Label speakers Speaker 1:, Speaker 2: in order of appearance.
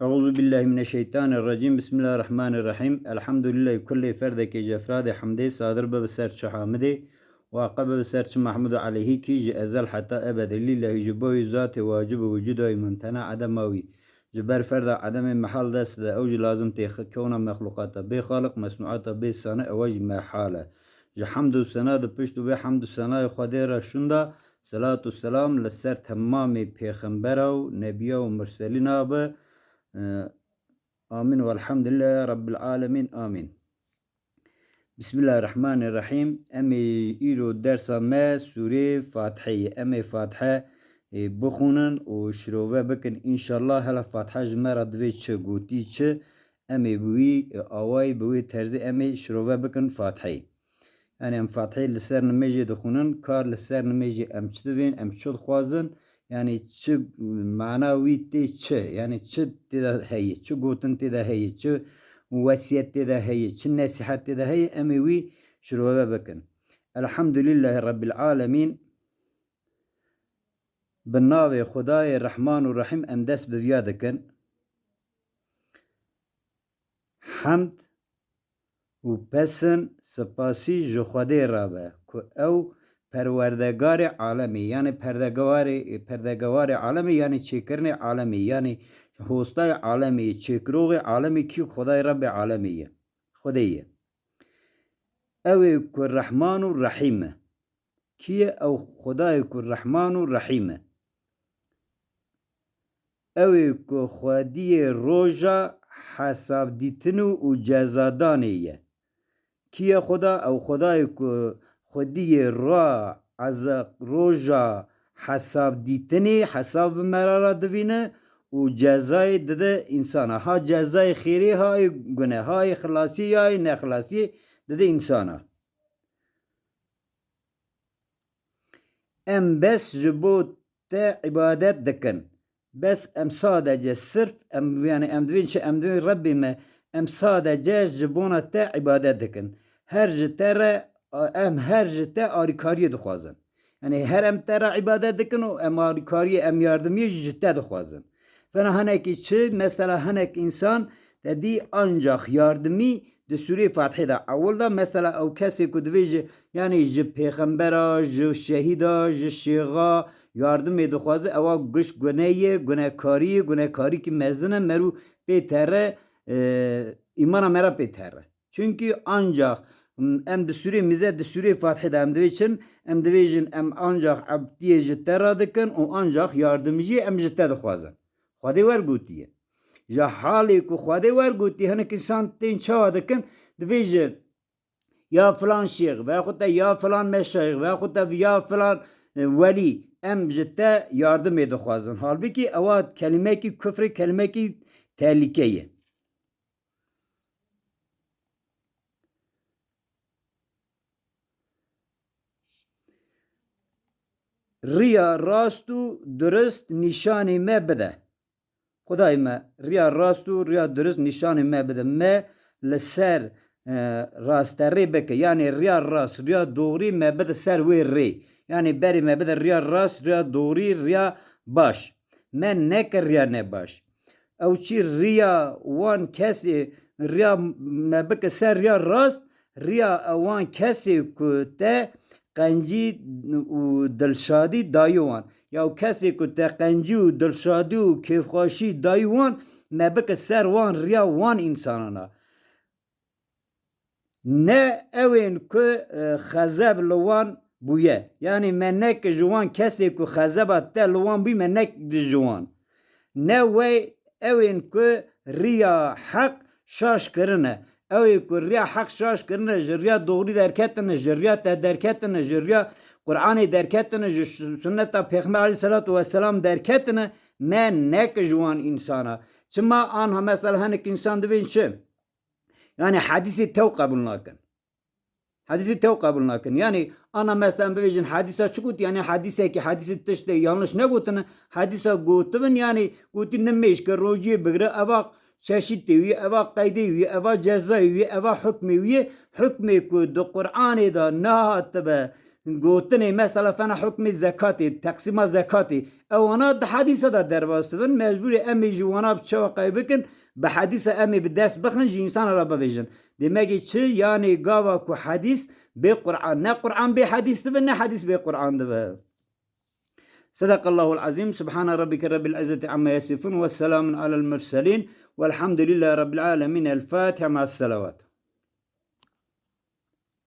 Speaker 1: Euzubillahimineşşeytanirracim. Bismillahirrahmanirrahim. Elhamdülillahi kulli ferdeki cefrade hamdi sadır be serçe hamidi ve akabe be serçe mahmudu aleyhi ki ji ezel hatta ebedi lillahi jiboy zat vacib vücudu mumtena adamawi. Jiber ferda adem mahal dest de evci lazım te kona mahlukata be khaliq masnuata be sana evci mahala. Ji hamdu sana de piştu ve hamdu sana khadira şunda salatu selam leser tamami peygambera ve nebiya ve murselina be آمين والحمد لله رب العالمين آمين. بسم الله الرحمن الرحيم. أمي إيرو درس ما سورة فاتحة. أمي فاتحة بخونن وشروه بكن إن شاء الله. هلا فاتحة جمرة دوي چه قوتي چه أمي بوي آواي بوي ترزي أمي شروه بكن فاتحة. يعني أم فاتحة لسر نميجي دخونن كار لسر نميجي أم چدوين أم چد خوازن yani çı manavi te çı yani çı te de hey çı gotun te de hey çı vasiyet te de hey çı nasihat te de hey emevi şuraya bakın. Elhamdülillahi Rabbil alemin. Bennave Khudaya Rahmanu Rahim em dest biviya dikin. Hamd u pesin spasi ji Khudê rabe ku ew perwerdegari alemi yani perdegavari alemi yani çekirne alemi yani hostay alemi çekroği alemi ki Khuday Rabbi alemiye Khudeye ev ku Rahmanu Rahime ki ev Khuday ku Rahmanu Rahime ev ku Khudiye roja hesab ditinu u cezadaniye ki Khuda ev Khuday ku خودی را از روزا حساب دیتنی حساب مرارا دوینه و جزای دده انسان ها جزای خیری های گناه های خلاصی های نخلاصی دده انسان ام بس جبوت عبادت دکن بس ام صادجه صرف ام یعنی ام دوین چه ام دوین ربی ما ام صادجه جبونا تا عبادت دکن هر جتره ام هر جته آریکاری دخوازن yani her em tera ibadet dikin o em arikari em yardımı jite dixwazin. Fena haneki çi mesela hanek insan dedi ancak yardımı de Sure Fatih'de avulda mesela o kesi ku dveji yani ji peygambera ji şehida ji şeyga yardım edixwaze eva güş güneye günekari ki mezine meru petere imana mera petere. Çünkü ancak em de Sure mize de Sure Fatih'de em dveçin em dvejin em ancak abdiye jite radikin o ancak yardımcı em jite dixwazin. Xwedê wergotiye. Ja halê ku Xwedê wergotiye hinek insan tên çawa dikin divê ji ya filan şeyh veyahut da ya filan meşayih veyahut da ya filan velî em ji te yardımê dixwazin. Halbuki ewa kelimekî küfrê kelimekî tehlikeye. Riya rast û durist nîşanê me bide. Xuday me riya rast û riya durist nîşanê me bide. Me li ser rasterê bike yani riya rast riya doğrî me bide ser wê rê. Yani berê me bide riya rast riya doğrî riya baş. Me nekir riya nebaş. Ew çi riya wan kesê riya me bike ser riya rast riya wan kesê ku te qencî û dilşadî dayî wan ya kesê ku te qencî û dilşadî û kêfxweşî dayî wan me bike ser wan riya wan însanan ne evên ku xezeb li wan bûye yani me nekir ji wan kesê ku xezeba te li wan bû me nekir ji wan ne wê evên ku riya heq şaş kirine ew ku riya heq şaş kirine ji riya doğrî derketine ji riya te derketine ji riya Kur'anê derketine ji sünneta Peygamber aleyhissalatu vesselam derketine me nekir ji wan insana çima an mesela hinek insan divên çi yani hadîsê tew qebûl nakin. Hadîsê tew qebûl nakin. Yani ana mesela bêjin hadîsa çi got yani hadîsekî hadîsê tiştê yanlış negotine hadîsa gotibin yani gotî nimêşke rojiyê bigire eva çeşitê wî eva qeydê wî eva cezayê wî eva hukmê wî hukmê ku di Qur'anê de nehatibe گوتنی مثلا فنا حکم زکاتی تقسیم زکاتی اوانا ده حدیث دا در باستون مجبوری امی جوانا بچه وقعی بکن به حدیث امی به دست بخن جی انسان را بویژن دیمگی چه یعنی گاوا کو حدیث به قرآن نه قرآن به حدیث دو نه حدیث به قرآن دو. صدق الله العظيم. سبحان ربك رب العزة عما يصفون والسلام على المرسلين والحمد لله رب العالمين. الفاتحة مع الصلوات.